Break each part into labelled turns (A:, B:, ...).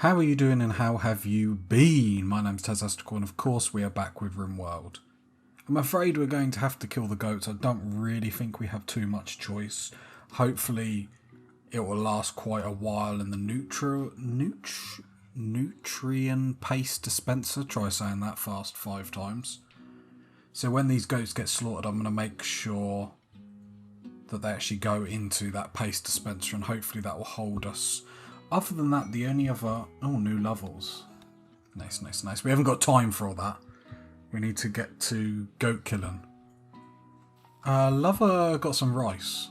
A: How are you doing and how have you been? My name's Cassandra, and of course we are back with Rimworld. I'm afraid we're going to have to kill the goats. I don't really think we have too much choice. Hopefully it will last quite a while in the nutrient paste dispenser. Try saying that fast 5 times. So when these goats get slaughtered, I'm going to make sure that they actually go into that paste dispenser, and hopefully that will hold us. Other than that, the only other... Oh, new levels. Nice. We haven't got time for all that. We need to get to goat killing. Lover got some rice.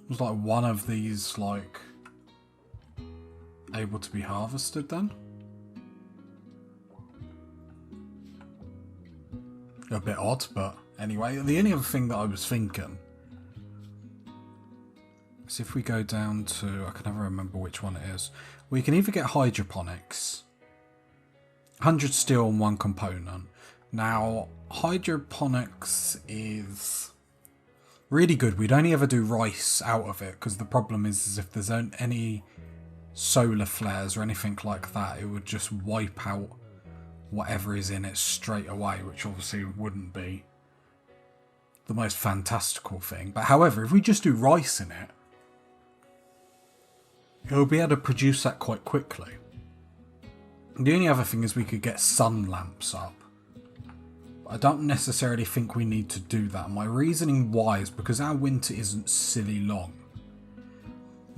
A: Was like one of these like able to be harvested then? A bit odd, but anyway. The only other thing that I was thinking is if we go down to, I can never remember which one it is. We can either get hydroponics, 100 steel and 1 component. Now, hydroponics is really good. We'd only ever do rice out of it, because the problem is if there's any solar flares or anything like that, it would just wipe out whatever is in it straight away, which obviously wouldn't be the most fantastical thing. But however, if we just do rice in it, it'll be able to produce that quite quickly. The only other thing is we could get sun lamps up. I don't necessarily think we need to do that. My reasoning why is because our winter isn't silly long.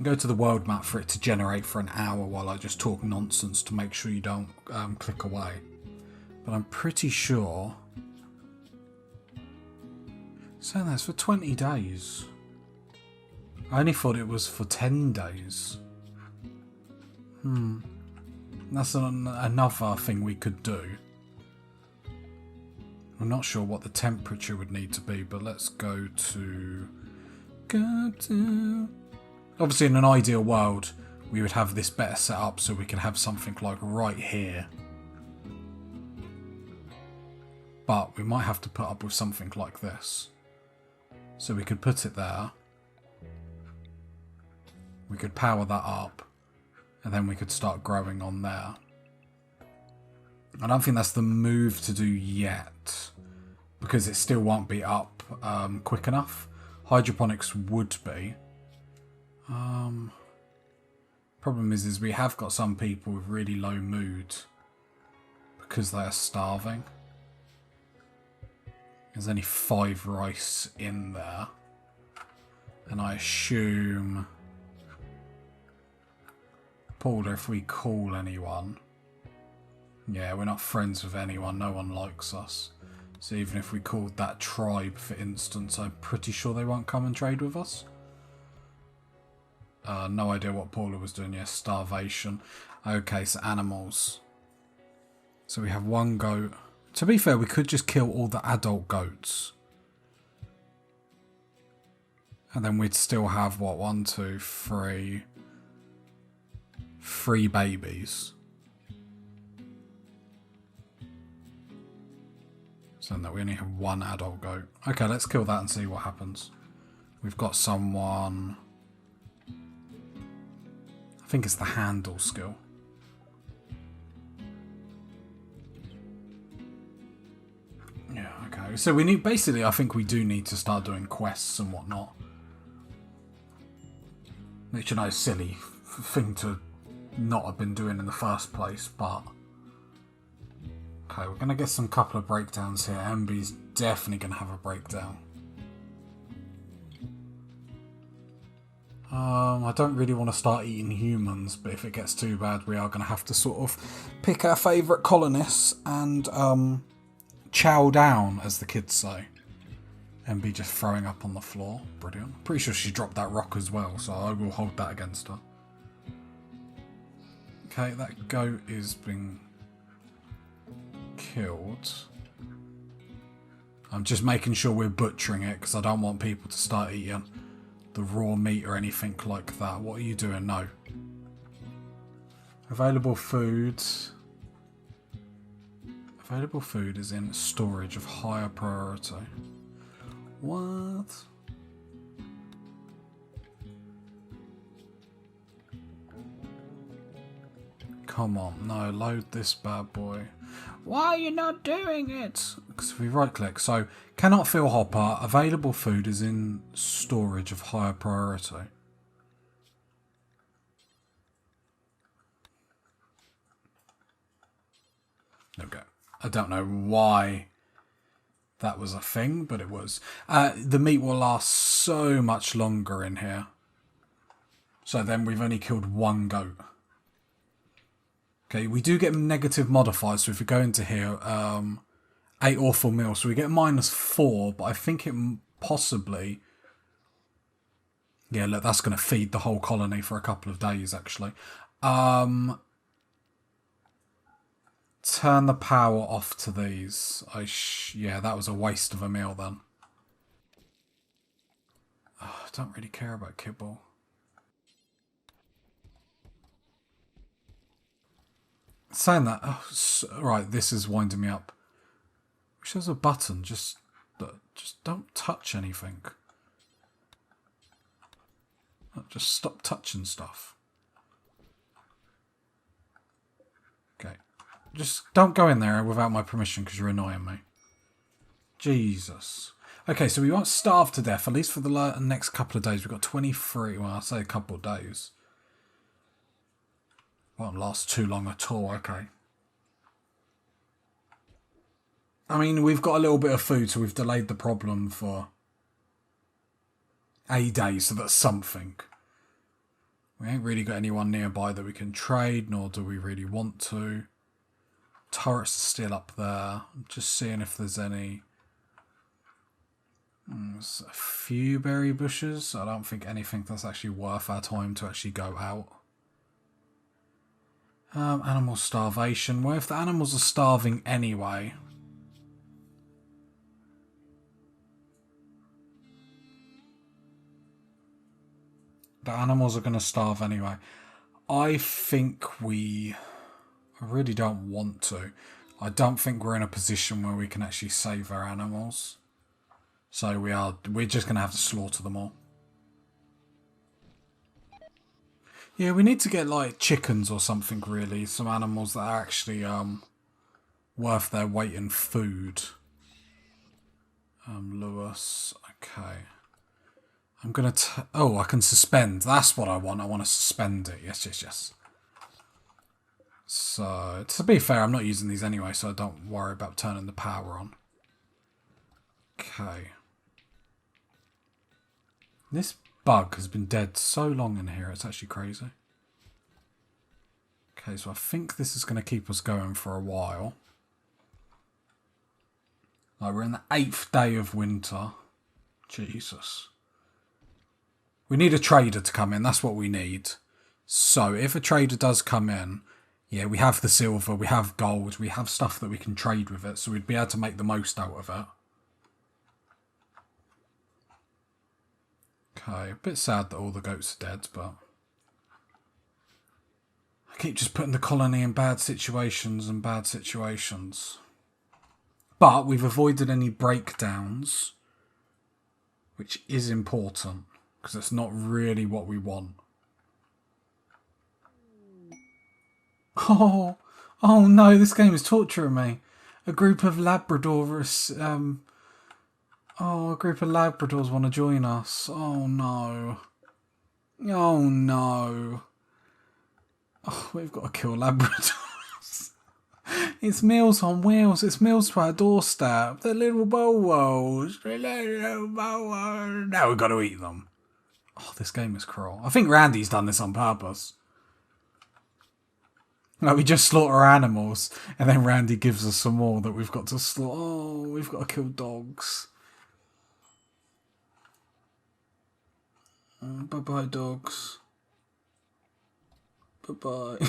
A: Go to the world map for it to generate for an hour while I just talk nonsense to make sure you don't click away. But I'm pretty sure... So that's for 20 days. I only thought it was for 10 days. That's another thing we could do. I'm not sure what the temperature would need to be, but let's go to... Obviously, in an ideal world, we would have this better set up so we could have something like right here. But we might have to put up with something like this. So we could put it there. We could power that up. And then we could start growing on there. I don't think that's the move to do yet, because it still won't be up quick enough. Hydroponics would be. Problem is we have got some people with really low mood because they are starving. There's only 5 rice in there, and I assume... Paula, if we call anyone... Yeah, we're not friends with anyone. No one likes us. So even if we called that tribe, for instance, I'm pretty sure they won't come and trade with us. No idea what Paula was doing. Yes, starvation. Okay, so animals. So we have 1 goat. To be fair, we could just kill all the adult goats. And then we'd still have, what, 1, 2, 3... 3 babies. So that we only have 1 adult goat. Okay, let's kill that and see what happens. We've got someone... I think it's the handle skill. Yeah, okay. So we need... Basically, I think we do need to start doing quests and whatnot. Which I know is a silly thing to not have been doing in the first place, but... Okay, we're going to get some couple of breakdowns here. MB's definitely going to have a breakdown. I don't really want to start eating humans, but if it gets too bad, we are going to have to sort of pick our favourite colonists and chow down, as the kids say. MB just throwing up on the floor. Brilliant. Pretty sure she dropped that rock as well, so I will hold that against her. Okay, that goat is being killed. I'm just making sure we're butchering it because I don't want people to start eating the raw meat or anything like that. What are you doing? No. Available food. Available food is in storage of higher priority. What? Come on, no, load this bad boy. Why are you not doing it? Because if we right click, so cannot fill hopper, available food is in storage of higher priority. There we go. I don't know why that was a thing, but it was. The meat will last so much longer in here. So then we've only killed one goat. Okay, we do get negative modifiers, so if we go into here, 8 awful meals, so we get -4, but I think it possibly... Yeah, look, that's going to feed the whole colony for a couple of days, actually. Turn the power off to these. Yeah, that was a waste of a meal then. Oh, I don't really care about kibble. Saying that, right, this is winding me up. Wish there's a button, just don't touch anything. Just stop touching stuff. Okay. Just don't go in there without my permission because you're annoying me. Jesus. Okay, so we won't starve to death, at least for the next couple of days. We've got 23, well, I'll say a couple of days. Won't last too long at all, okay. I mean, we've got a little bit of food, so we've delayed the problem for a day, so that's something. We ain't really got anyone nearby that we can trade, nor do we really want to. Turrets are still up there. I'm just seeing if there's any... There's a few berry bushes. I don't think anything that's actually worth our time to actually go out. Animal starvation. Well, if the animals are starving anyway... The animals are going to starve anyway. I think I really don't want to. I don't think we're in a position where we can actually save our animals. So we're just going to have to slaughter them all. Yeah, we need to get like chickens or something really. Some animals that are actually worth their weight in food. Lewis. Okay. I'm going to... Oh, I can suspend. That's what I want. I want to suspend it. Yes, yes, yes. So, to be fair, I'm not using these anyway, so I don't worry about turning the power on. Okay. This bug has been dead so long in here, it's actually crazy. Okay, so I think this is going to keep us going for a while. Like, we're in the 8th day of winter. Jesus. We need a trader to come in, that's what we need. So, if a trader does come in, yeah, we have the silver, we have gold, we have stuff that we can trade with it, so we'd be able to make the most out of it. Okay, a bit sad that all the goats are dead, but... I keep just putting the colony in bad situations and bad situations. But we've avoided any breakdowns, which is important, because it's not really what we want. Oh no, this game is torturing me. A group of Labradors, a group of Labradors want to join us. Oh no. Oh no. Oh, we've got to kill Labradors. It's Meals on Wheels. It's meals to our doorstep. The little bow-wows. The little bow-wows. Now we've got to eat them. Oh, this game is cruel. I think Randy's done this on purpose. Like, we just slaughter animals, and then Randy gives us some more that we've got to slaughter. Oh, we've got to kill dogs. Bye-bye, dogs. Bye-bye.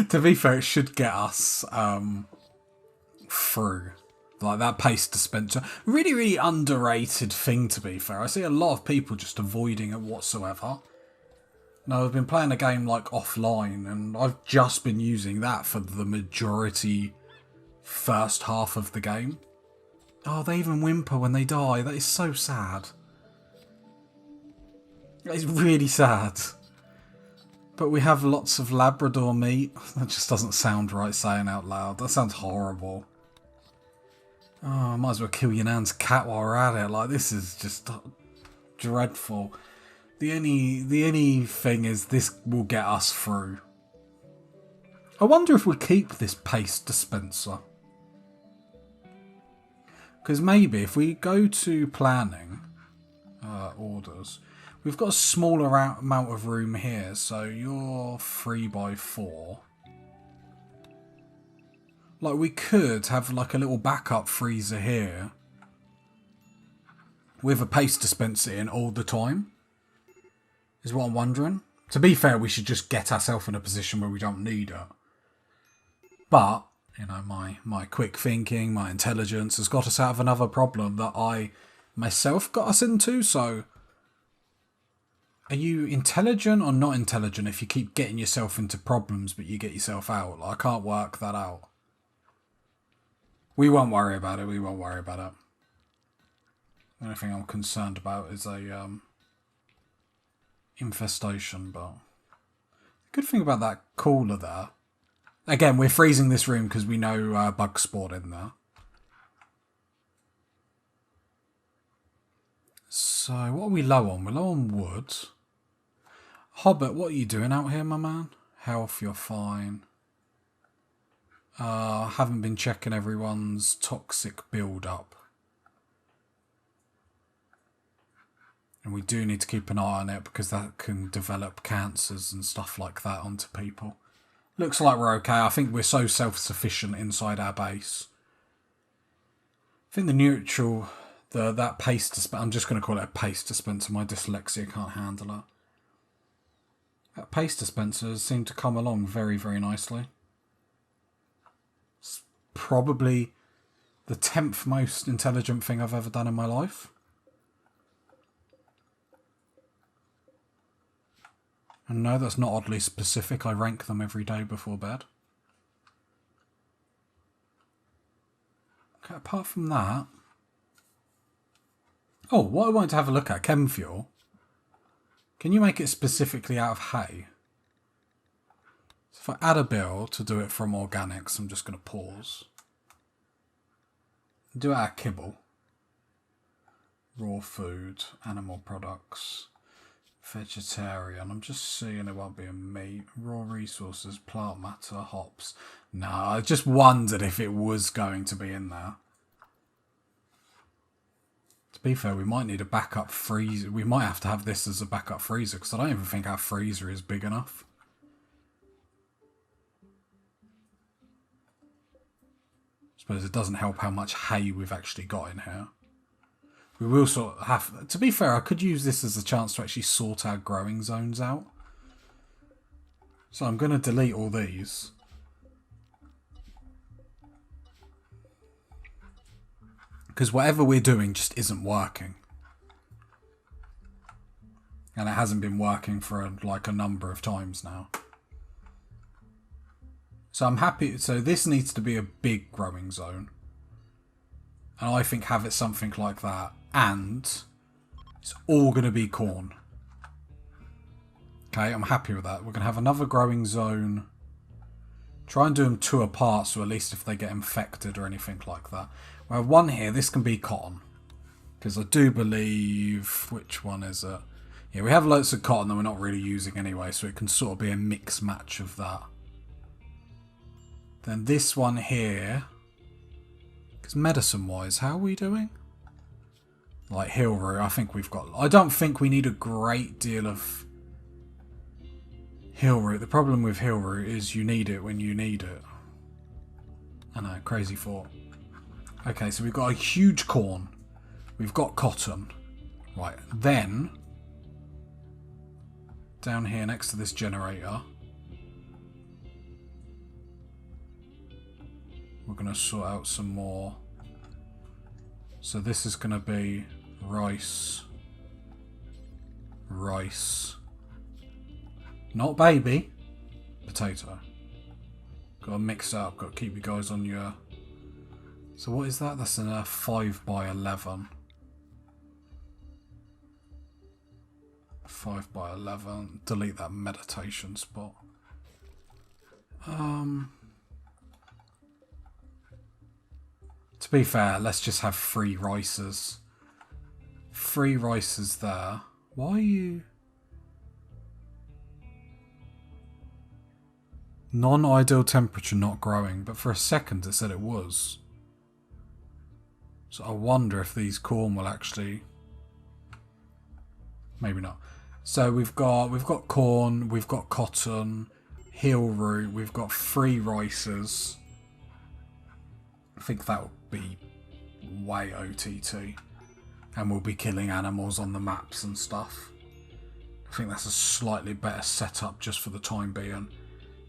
A: To be fair, it should get us through. Like, that paste dispenser. Really, really underrated thing, to be fair. I see a lot of people just avoiding it whatsoever. No, I've been playing a game like offline, and I've just been using that for the majority first half of the game. Oh, they even whimper when they die. That is so sad. That is really sad. But we have lots of Labrador meat. That just doesn't sound right saying out loud. That sounds horrible. Oh, I might as well kill your nan's cat while we're at it. Like, this is just dreadful. The only thing is this will get us through. I wonder if we keep this paste dispenser. Because maybe if we go to planning, orders, we've got a smaller amount of room here. So you're 3x4. Like, we could have like a little backup freezer here with a paste dispenser in all the time, is what I'm wondering. To be fair, we should just get ourselves in a position where we don't need it. But, you know, my quick thinking, my intelligence has got us out of another problem that I myself got us into. So, are you intelligent or not intelligent if you keep getting yourself into problems but you get yourself out? Like, I can't work that out. We won't worry about it. We won't worry about it. The only thing I'm concerned about is a infestation. But the good thing about that cooler there, again, we're freezing this room because we know bugs spawned in there. So what are we low on? We're low on wood. Hobbit, what are you doing out here, my man? Health, you're fine. Haven't been checking everyone's toxic build-up. And we do need to keep an eye on it because that can develop cancers and stuff like that onto people. Looks like we're okay. I think we're so self-sufficient inside our base. I think the neutral, that paste dispenser, I'm just going to call it a paste dispenser. My dyslexia can't handle it. That paste dispenser seemed to come along very, very nicely. It's probably the 10th most intelligent thing I've ever done in my life. And no, that's not oddly specific. I rank them every day before bed. Okay, apart from that... Oh, what I wanted to have a look at, chem fuel. Can you make it specifically out of hay? So if I add a bill to do it from organics, I'm just going to pause. Do it out of kibble. Raw food, animal products, vegetarian. I'm just seeing it won't be a meat. Raw resources, plant matter, hops. No, I just wondered if it was going to be in there. To be fair, we might need a backup freezer. We might have to have this as a backup freezer because I don't even think our freezer is big enough. I suppose it doesn't help how much hay we've actually got in here. We will sort of have... To be fair, I could use this as a chance to actually sort our growing zones out. So I'm going to delete all these. Because whatever we're doing just isn't working. And it hasn't been working for like a number of times now. So I'm happy. So this needs to be a big growing zone. And I think have it something like that. And it's all going to be corn. Okay, I'm happy with that. We're going to have another growing zone. Try and do them 2 apart, so at least if they get infected or anything like that. We have one here. This can be cotton. Because I do believe... Which one is it? Yeah, we have loads of cotton that we're not really using anyway, so it can sort of be a mix match of that. Then this one here... Because medicine-wise, how are we doing? Like hill root, I think we've got... I don't think we need a great deal of hill root. The problem with hill root is you need it when you need it. I know, crazy thought. Okay, so we've got a huge corn. We've got cotton. Right, then... Down here next to this generator... We're going to sort out some more. So this is going to be rice. Rice. Not baby. Potato. Got to mix it up. Got to keep you guys on your... So what is that? That's in a 5x11. 5x11. Delete that meditation spot. To be fair, let's just have 3 rices. 3 rices there. Why are you... Non-ideal temperature not growing, but for a second it said it was. So I wonder if these corn will actually... Maybe not. So we've got corn, we've got cotton, heel root, we've got 3 rices. I think that would be way OTT. And we'll be killing animals on the maps and stuff. I think that's a slightly better setup just for the time being.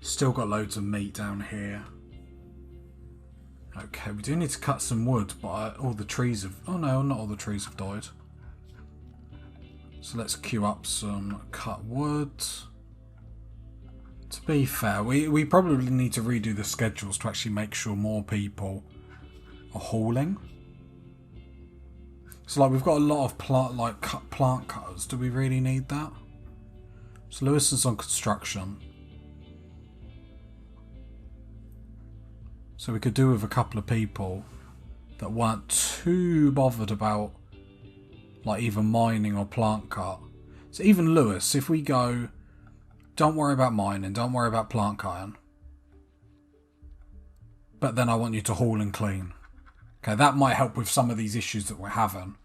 A: Still got loads of meat down here. Okay, we do need to cut some wood, but all the trees have... Oh no, not all the trees have died. So let's queue up some cut wood. To be fair, we probably need to redo the schedules to actually make sure more people are hauling. So like we've got a lot of plant cutters. Do we really need that? So Lewis is on construction. So we could do with a couple of people that weren't too bothered about like either mining or plant cut. So even Lewis, if we go, don't worry about mining, don't worry about plant cutting, but then I want you to haul and clean. Okay, that might help with some of these issues that we're having.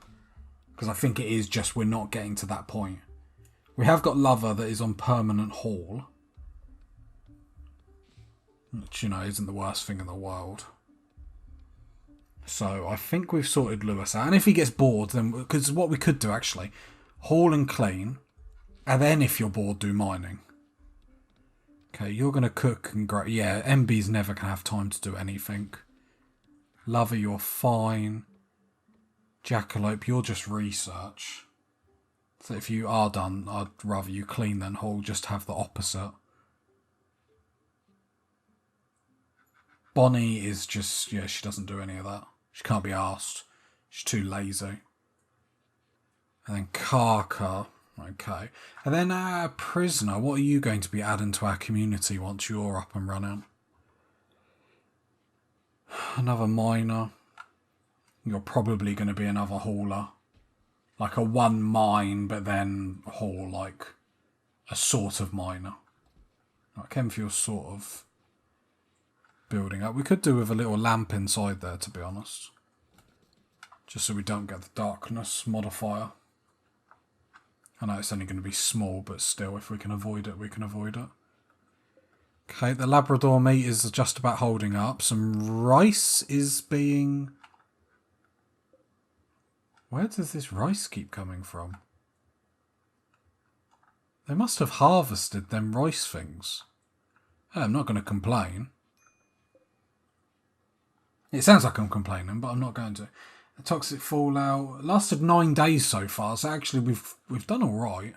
A: Because I think it is just we're not getting to that point. We have got Lover that is on permanent haul. Which, you know, isn't the worst thing in the world. So I think we've sorted Lewis out. And if he gets bored, then... Because what we could do, actually, haul and clean. And then if you're bored, do mining. Okay, you're going to cook and grow. Yeah, MB's never going to have time to do anything. Lover, you're fine. Jackalope, you're just research. So if you are done, I'd rather you clean than haul. Just have the opposite. Bonnie is just... Yeah, she doesn't do any of that. She can't be asked. She's too lazy. And then Karka. Okay. And then Prisoner. What are you going to be adding to our community once you're up and running? Another miner. You're probably going to be another hauler. Like a 1 mine, but then haul like a sort of miner. Like Kenfield's sort of building up. We could do with a little lamp inside there, to be honest. Just so we don't get the darkness modifier. I know it's only going to be small, but still, if we can avoid it, we can avoid it. Okay, the Labrador meat is just about holding up. Some rice is being... Where does this rice keep coming from? They must have harvested them rice things. I'm not going to complain. It sounds like I'm complaining, but I'm not going to. The toxic fallout lasted 9 days so far, so actually we've done all right.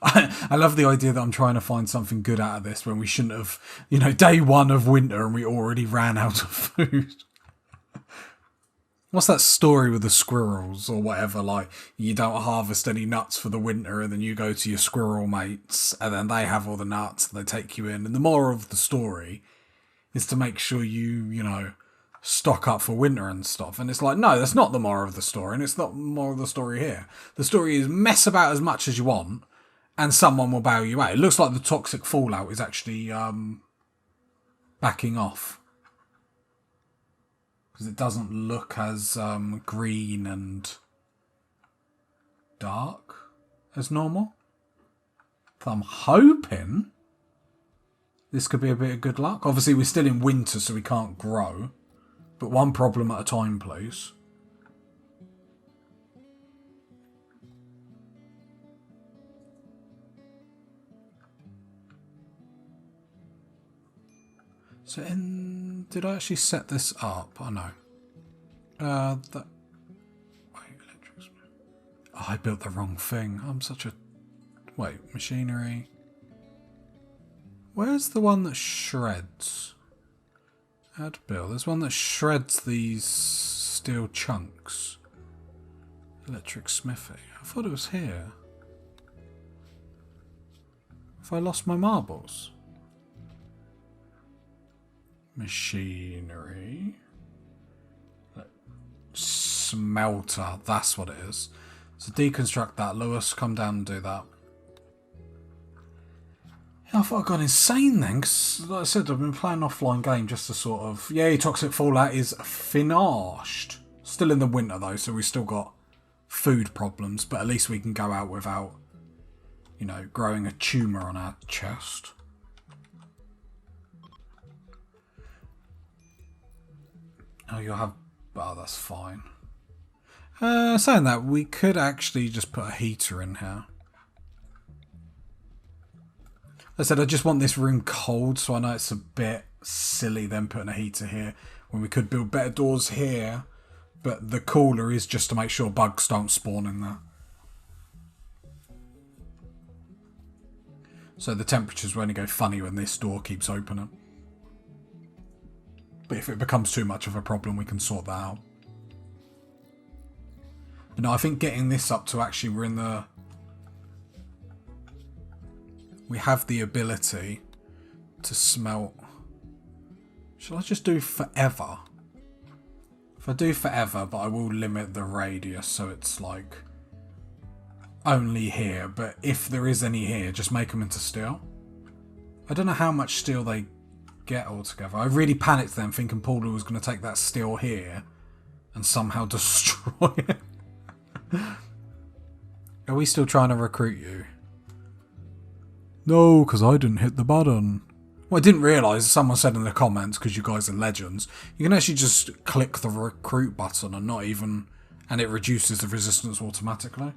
A: I love the idea that I'm trying to find something good out of this when we shouldn't have, you know, day 1 of winter and we already ran out of food. What's that story with the squirrels or whatever? Like, you don't harvest any nuts for the winter and then you go to your squirrel mates and then they have all the nuts and they take you in. And the moral of the story is to make sure you know, stock up for winter and stuff. And it's like, no, that's not the moral of the story. And it's not the moral of the story here. The story is mess about as much as you want and someone will bail you out. It looks like the toxic fallout is actually backing off. Because it doesn't look as green and dark as normal. So I'm hoping this could be a bit of good luck. Obviously, we're still in winter, so we can't grow. But one problem at a time, please. So did I actually set this up? Oh no. Wait, electric. Oh, I built the wrong thing. I'm such a... Wait, machinery. Where's the one that shreds? Add build. There's one that shreds these steel chunks. Electric smithy. I thought it was here. Have I lost my marbles? Machinery. Smelter. That's what it is. So deconstruct that. Lewis, come down and do that. Yeah, I thought I'd gone insane then, because like I said, I've been playing an offline game just to sort of... Yay, Toxic Fallout is finished. Still in the winter though, so we've still got food problems, but at least we can go out without, you know, growing a tumour on our chest. Oh, you'll have... Oh, that's fine. Saying that, we could actually just put a heater in here. I said I just want this room cold, so I know it's a bit silly then putting a heater here when we could build better doors here, but the cooler is just to make sure bugs don't spawn in there. So the temperatures will only go funny when this door keeps opening. But if it becomes too much of a problem, we can sort that out. But no, I think getting this up to actually we're in the... We have the ability to smelt... Shall I just do forever? If I do forever, but I will limit the radius so it's like only here. But if there is any here, just make them into steel. I don't know how much steel they get altogether. I really panicked then thinking Paula was going to take that steel here and somehow destroy it. Are we still trying to recruit you? No, because I didn't hit the button. Well, I didn't realise, someone said in the comments, because you guys are legends, you can actually just click the recruit button and not even... And it reduces the resistance automatically.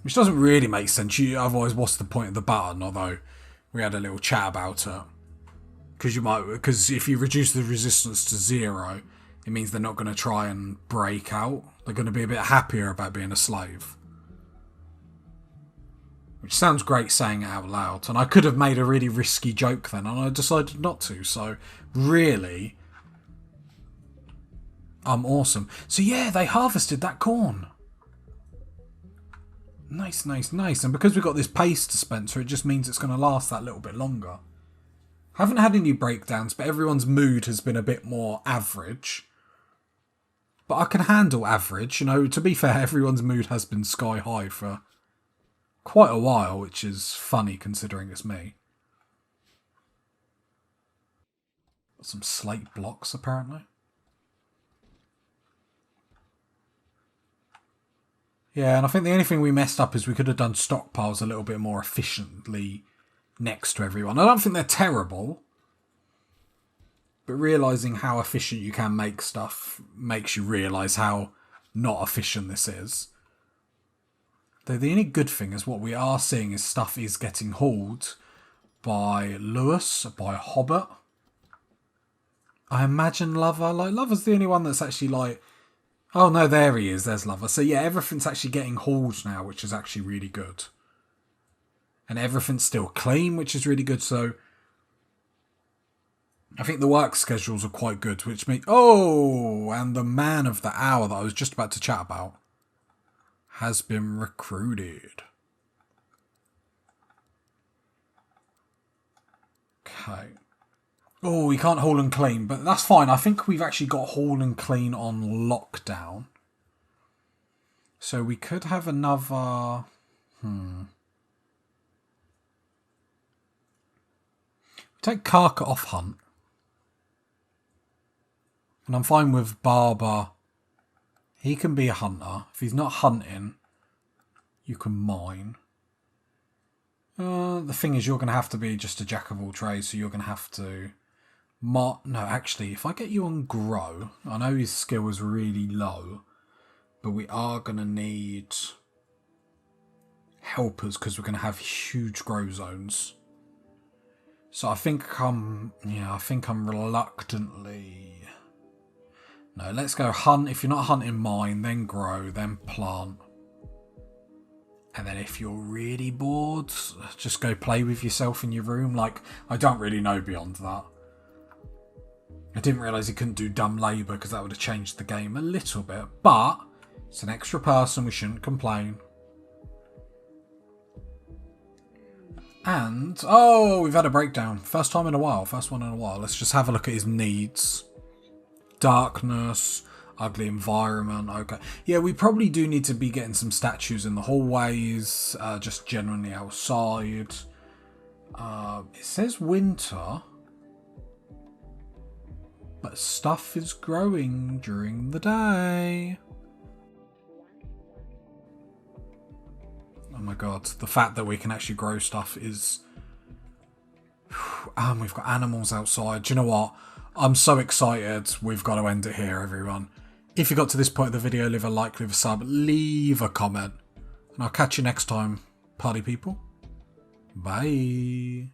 A: Which doesn't really make sense. Otherwise, what's the point of the button? Although, we had a little chat about it. Because if you reduce the resistance to 0, it means they're not going to try and break out. They're going to be a bit happier about being a slave. Which sounds great saying it out loud. And I could have made a really risky joke then, and I decided not to. So, really, I'm awesome. So yeah, they harvested that corn. Nice, nice, nice. And because we've got this paste dispenser, it just means it's going to last that little bit longer. Haven't had any breakdowns, but everyone's mood has been a bit more average. But I can handle average. You know, to be fair, everyone's mood has been sky high for quite a while, which is funny considering it's me. Got some slate blocks, apparently. Yeah, and I think the only thing we messed up is we could have done stockpiles a little bit more efficiently next to everyone. I don't think they're terrible, but realising how efficient you can make stuff makes you realise how not efficient this is. Though the only good thing is what we are seeing is stuff is getting hauled by Lewis, by Hobbit. I imagine Lover. Like, Lover's the only one that's actually like... Oh no, there he is. There's Lover. So yeah, everything's actually getting hauled now, which is actually really good. And everything's still clean, which is really good. So I think the work schedules are quite good, which means... Oh! And the man of the hour that I was just about to chat about has been recruited. Okay. Oh, we can't haul and clean, but that's fine. I think we've actually got haul and clean on lockdown. So we could have another... Take Karka off hunt. And I'm fine with Barber. He can be a hunter. If he's not hunting, you can mine. The thing is, you're going to have to be just a jack of all trades, so you're going to have to... No, actually, if I get you on grow, I know his skill is really low, but we are going to need helpers because we're going to have huge grow zones. So I think I'm reluctantly... No, let's go hunt. If you're not hunting, mine, then grow, then plant. And then if you're really bored, just go play with yourself in your room. Like, I don't really know beyond that. I didn't realise he couldn't do dumb labour because that would have changed the game a little bit. But it's an extra person, we shouldn't complain. And, oh, we've had a breakdown. First time in a while. First one in a while. Let's just have a look at his needs. Darkness, ugly environment. Okay. Yeah, we probably do need to be getting some statues in the hallways. Just generally outside. It says winter. But stuff is growing during the day. Oh my god, the fact that we can actually grow stuff is... And we've got animals outside. Do you know what? I'm so excited. We've got to end it here, everyone. If you got to this point of the video, leave a like, leave a sub, leave a comment. And I'll catch you next time, party people. Bye.